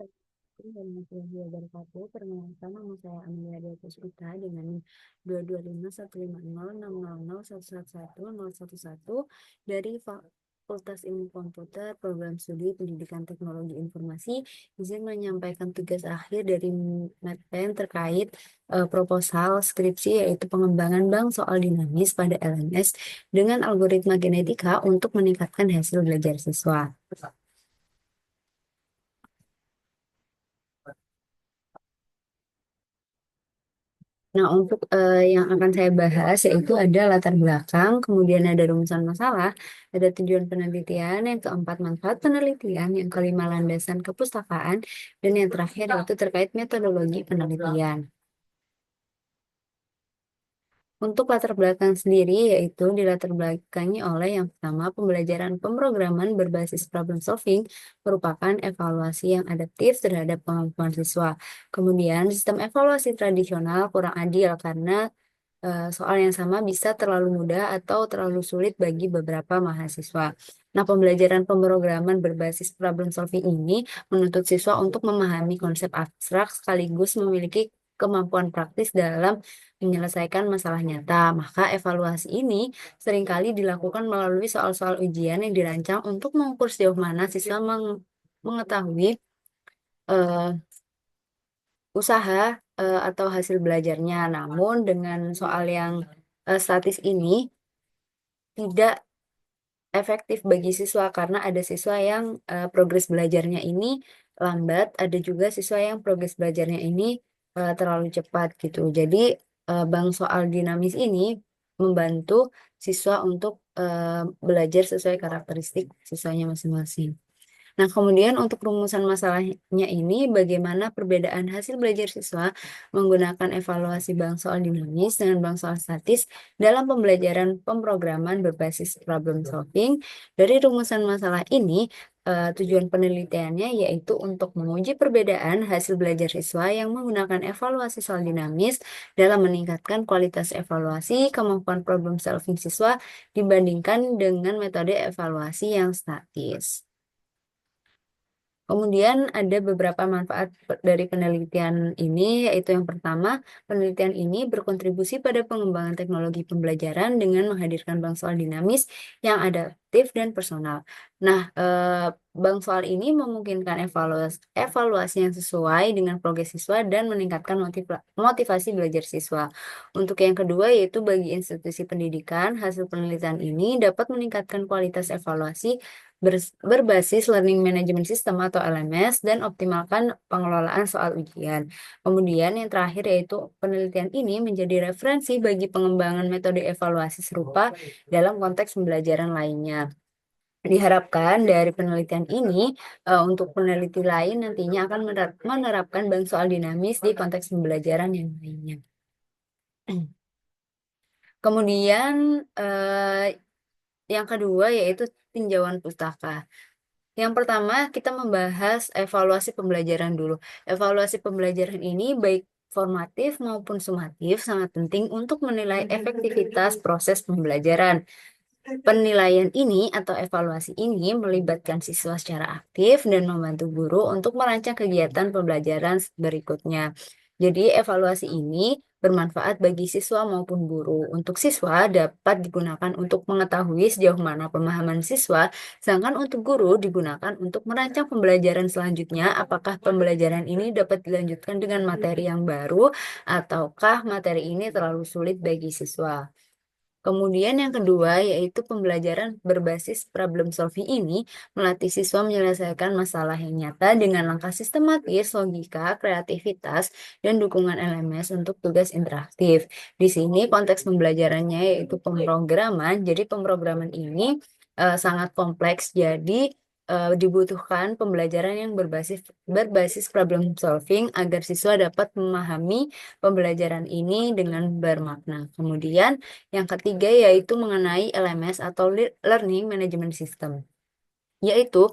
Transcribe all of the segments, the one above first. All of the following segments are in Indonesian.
Assalamualaikum warahmatullahi wabarakatuh. Perkenalkan, nama saya Amelia Dea Puspita dengan 225150600111111 dari Fakultas Ilmu Komputer, Program Studi Pendidikan Teknologi Informasi. Izin menyampaikan tugas akhir dari Medpen terkait proposal skripsi, yaitu pengembangan bank soal dinamis pada LMS dengan algoritma genetika untuk meningkatkan hasil belajar siswa. Nah, untuk yang akan saya bahas yaitu ada latar belakang, kemudian ada rumusan masalah, ada tujuan penelitian, yang keempat manfaat penelitian, yang kelima landasan kepustakaan, dan yang terakhir yaitu terkait metodologi penelitian. Untuk latar belakang sendiri, yaitu dilatar belakangi oleh yang pertama, pembelajaran pemrograman berbasis problem solving merupakan evaluasi yang adaptif terhadap kemampuan siswa. Kemudian, sistem evaluasi tradisional kurang adil karena soal yang sama bisa terlalu mudah atau terlalu sulit bagi beberapa mahasiswa. Nah, pembelajaran pemrograman berbasis problem solving ini menuntut siswa untuk memahami konsep abstrak sekaligus memiliki kemampuan praktis dalam menyelesaikan masalah nyata. Maka evaluasi ini seringkali dilakukan melalui soal-soal ujian yang dirancang untuk mengukur sejauh mana siswa mengetahui eh, usaha atau hasil belajarnya. Namun dengan soal yang statis ini tidak efektif bagi siswa karena ada siswa yang progres belajarnya ini lambat, ada juga siswa yang progres belajarnya ini terlalu cepat gitu. Jadi bank soal dinamis ini membantu siswa untuk belajar sesuai karakteristik siswanya masing-masing. Nah, kemudian untuk rumusan masalahnya ini, bagaimana perbedaan hasil belajar siswa menggunakan evaluasi bank soal dinamis dengan bank soal statis dalam pembelajaran pemrograman berbasis problem solving. Dari rumusan masalah ini, tujuan penelitiannya yaitu untuk menguji perbedaan hasil belajar siswa yang menggunakan evaluasi soal dinamis dalam meningkatkan kualitas evaluasi kemampuan problem solving siswa dibandingkan dengan metode evaluasi yang statis. Kemudian ada beberapa manfaat dari penelitian ini, yaitu yang pertama, penelitian ini berkontribusi pada pengembangan teknologi pembelajaran dengan menghadirkan bank soal dinamis yang adaptif dan personal. Nah, bank soal ini memungkinkan evaluasi yang sesuai dengan progres siswa dan meningkatkan motivasi belajar siswa. Untuk yang kedua, yaitu bagi institusi pendidikan, hasil penelitian ini dapat meningkatkan kualitas evaluasi berbasis Learning Management System atau LMS dan optimalkan pengelolaan soal ujian. Kemudian yang terakhir yaitu penelitian ini menjadi referensi bagi pengembangan metode evaluasi serupa dalam konteks pembelajaran lainnya. Diharapkan dari penelitian ini untuk peneliti lain nantinya akan menerapkan bank soal dinamis di konteks pembelajaran yang lainnya. Kemudian yang kedua yaitu tinjauan pustaka. Yang pertama, kita membahas evaluasi pembelajaran dulu. Evaluasi pembelajaran ini baik formatif maupun sumatif sangat penting untuk menilai efektivitas proses pembelajaran. Penilaian ini atau evaluasi ini melibatkan siswa secara aktif dan membantu guru untuk merancang kegiatan pembelajaran berikutnya. Jadi, evaluasi ini bermanfaat bagi siswa maupun guru. Untuk siswa dapat digunakan untuk mengetahui sejauh mana pemahaman siswa, sedangkan untuk guru digunakan untuk merancang pembelajaran selanjutnya, apakah pembelajaran ini dapat dilanjutkan dengan materi yang baru ataukah materi ini terlalu sulit bagi siswa. Kemudian yang kedua yaitu pembelajaran berbasis problem solving ini melatih siswa menyelesaikan masalah yang nyata dengan langkah sistematis, logika, kreativitas, dan dukungan LMS untuk tugas interaktif. Di sini konteks pembelajarannya yaitu pemrograman. Jadi pemrograman ini sangat kompleks. Jadi dibutuhkan pembelajaran yang berbasis problem solving agar siswa dapat memahami pembelajaran ini dengan bermakna. Kemudian yang ketiga yaitu mengenai LMS atau Learning Management System, yaitu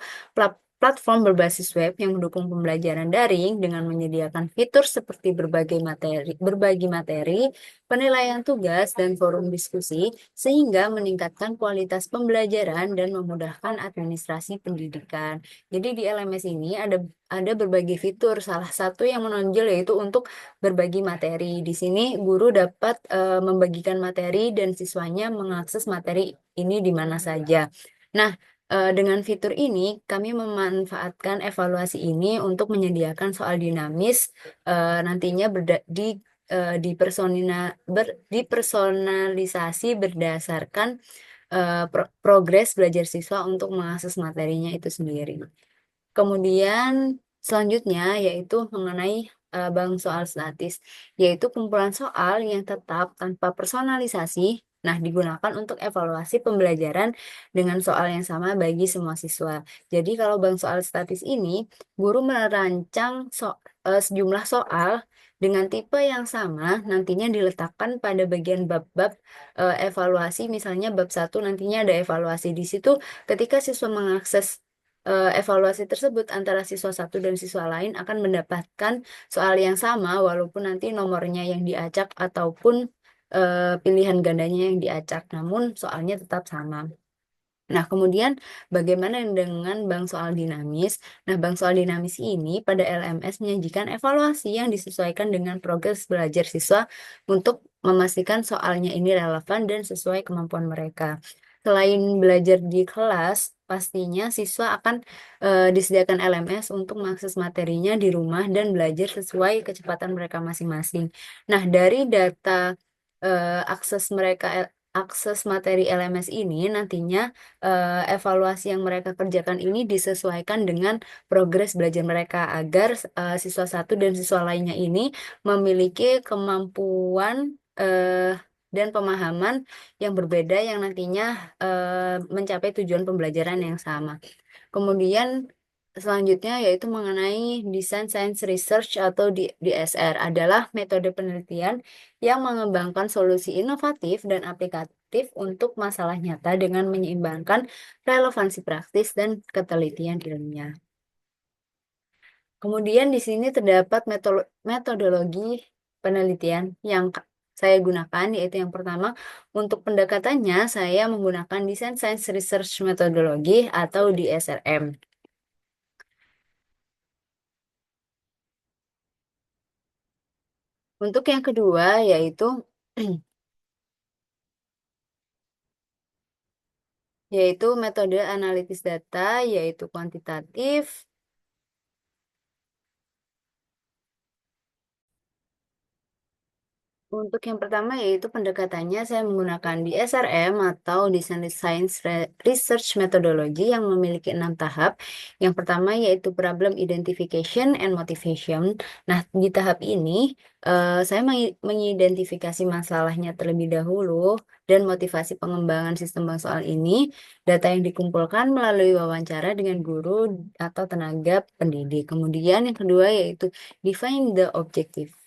platform berbasis web yang mendukung pembelajaran daring dengan menyediakan fitur seperti berbagi materi, penilaian tugas, dan forum diskusi, sehingga meningkatkan kualitas pembelajaran dan memudahkan administrasi pendidikan. Jadi di LMS ini ada berbagai fitur. Salah satu yang menonjol yaitu untuk berbagi materi. Di sini guru dapat membagikan materi dan siswanya mengakses materi ini di mana saja. Nah, dengan fitur ini, kami memanfaatkan evaluasi ini untuk menyediakan soal dinamis nantinya dipersonalisasi berdasarkan progres belajar siswa untuk mengakses materinya itu sendiri. Kemudian selanjutnya yaitu mengenai bank soal statis, yaitu kumpulan soal yang tetap tanpa personalisasi. Nah, digunakan untuk evaluasi pembelajaran dengan soal yang sama bagi semua siswa. Jadi kalau bank soal statis ini, guru merancang sejumlah soal dengan tipe yang sama nantinya diletakkan pada bagian bab-bab evaluasi. Misalnya bab 1 nantinya ada evaluasi di situ. Ketika siswa mengakses evaluasi tersebut, antara siswa satu dan siswa lain akan mendapatkan soal yang sama walaupun nanti nomornya yang diacak ataupun pilihan gandanya yang diacak, namun soalnya tetap sama. Nah, kemudian bagaimana dengan bank soal dinamis? Nah, bank soal dinamis ini pada LMS menyajikan evaluasi yang disesuaikan dengan progres belajar siswa untuk memastikan soalnya ini relevan dan sesuai kemampuan mereka. Selain belajar di kelas, pastinya siswa akan disediakan LMS untuk mengakses materinya di rumah dan belajar sesuai kecepatan mereka masing-masing. Nah, dari data akses materi LMS ini nantinya evaluasi yang mereka kerjakan ini disesuaikan dengan progres belajar mereka agar siswa satu dan siswa lainnya ini memiliki kemampuan dan pemahaman yang berbeda yang nantinya mencapai tujuan pembelajaran yang sama. Kemudian selanjutnya yaitu mengenai Design Science Research atau DSR adalah metode penelitian yang mengembangkan solusi inovatif dan aplikatif untuk masalah nyata dengan menyeimbangkan relevansi praktis dan ketelitian ilmiah. Kemudian di sini terdapat metodologi penelitian yang saya gunakan, yaitu yang pertama, untuk pendekatannya saya menggunakan Design Science Research Methodology atau DSRM. Untuk yang kedua yaitu yaitu metode analitis data, yaitu kuantitatif. Untuk yang pertama yaitu pendekatannya saya menggunakan DSRM atau Design Science Research Methodology yang memiliki 6 tahap. Yang pertama yaitu Problem Identification and Motivation. Nah, di tahap ini saya mengidentifikasi masalahnya terlebih dahulu dan motivasi pengembangan sistem bank soal ini. Data yang dikumpulkan melalui wawancara dengan guru atau tenaga pendidik. Kemudian yang kedua yaitu Define the Objective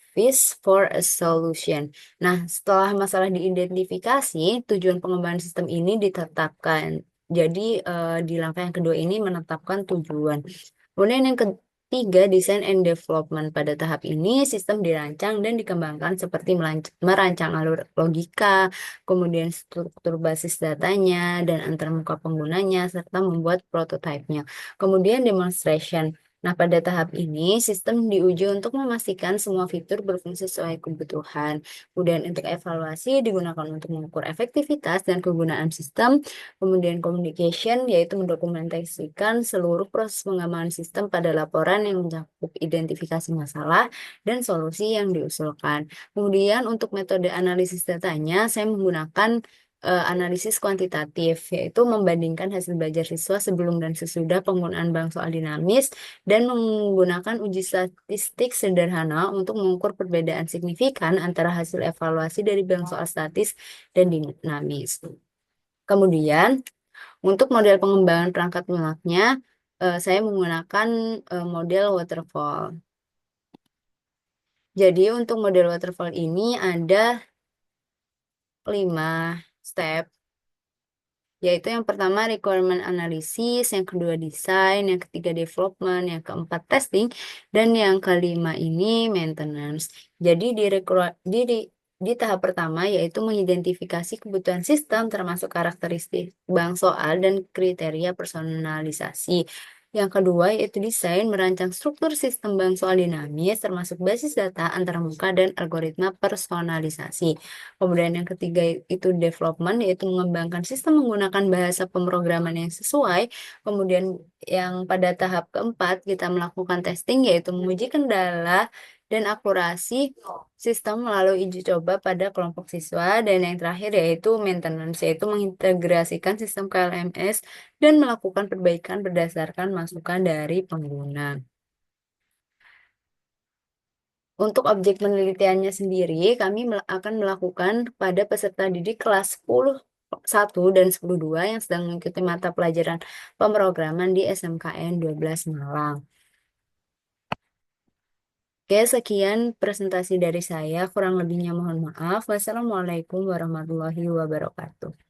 for a solution. Nah, setelah masalah diidentifikasi, tujuan pengembangan sistem ini ditetapkan. Jadi, di langkah yang kedua ini menetapkan tujuan. Kemudian yang ketiga, design and development. Pada tahap ini, sistem dirancang dan dikembangkan seperti merancang alur logika, kemudian struktur basis datanya, dan antarmuka penggunanya, serta membuat prototipenya. Kemudian demonstration. Nah, pada tahap ini, sistem diuji untuk memastikan semua fitur berfungsi sesuai kebutuhan. Kemudian untuk evaluasi digunakan untuk mengukur efektivitas dan kegunaan sistem. Kemudian communication, yaitu mendokumentasikan seluruh proses pengembangan sistem pada laporan yang mencakup identifikasi masalah dan solusi yang diusulkan. Kemudian untuk metode analisis datanya, saya menggunakan analisis kuantitatif, yaitu membandingkan hasil belajar siswa sebelum dan sesudah penggunaan bank soal dinamis dan menggunakan uji statistik sederhana untuk mengukur perbedaan signifikan antara hasil evaluasi dari bank soal statis dan dinamis. Kemudian, untuk model pengembangan perangkat lunaknya, saya menggunakan model waterfall. Jadi, untuk model waterfall ini ada 5 step. yaitu yang pertama requirement analysis, yang kedua desain, yang ketiga development, yang keempat testing, dan yang kelima ini maintenance. Jadi di tahap pertama yaitu mengidentifikasi kebutuhan sistem termasuk karakteristik bank soal dan kriteria personalisasi. Yang kedua yaitu desain merancang struktur sistem bank soal dinamis termasuk basis data antarmuka dan algoritma personalisasi. Kemudian yang ketiga itu development, yaitu mengembangkan sistem menggunakan bahasa pemrograman yang sesuai. Kemudian yang pada tahap keempat kita melakukan testing, yaitu menguji kendala dan akurasi sistem melalui uji coba pada kelompok siswa. Dan yang terakhir yaitu maintenance, yaitu mengintegrasikan sistem ke LMS dan melakukan perbaikan berdasarkan masukan dari pengguna. Untuk objek penelitiannya sendiri, kami akan melakukan pada peserta didik kelas 10 1 dan 10 2 yang sedang mengikuti mata pelajaran pemrograman di SMKN 12 Malang. Oke, sekian presentasi dari saya. Kurang lebihnya mohon maaf. Wassalamualaikum warahmatullahi wabarakatuh.